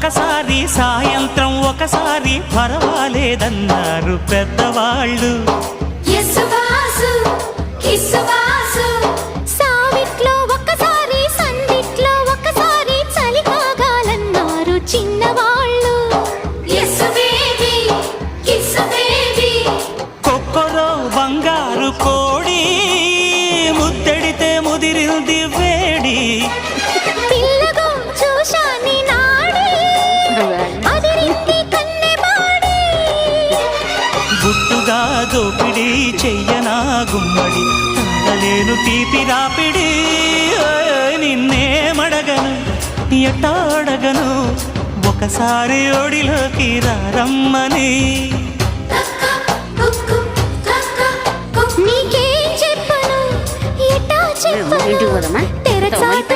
ఒకసారి సాయంత్రం ఒకసారి పర్వాలేదన్నారు పెద్దవాళ్ళు. సావిట్లో ఒకసారి సందిట్లో ఒకసారి చలి కాగాలన్నారు చిన్నవాళ్ళు. కొక్కరో బంగారు కోడి ముద్దడితే ముదిరింది వేడి. పిల్లగో చూశాని నాడి అదిరింది కన్నెమాడి. గుట్టుగా దోపిడి చెయ్యనా గుమ్మడి తాళలేను తీపి రాపిడి. నిన్నేమడగను ఎట్టాడగను ఒకసారి ఒడిలోకి రమ్మని. నీకేం చెప్పను ఎట్టా చెప్పను తెరచాప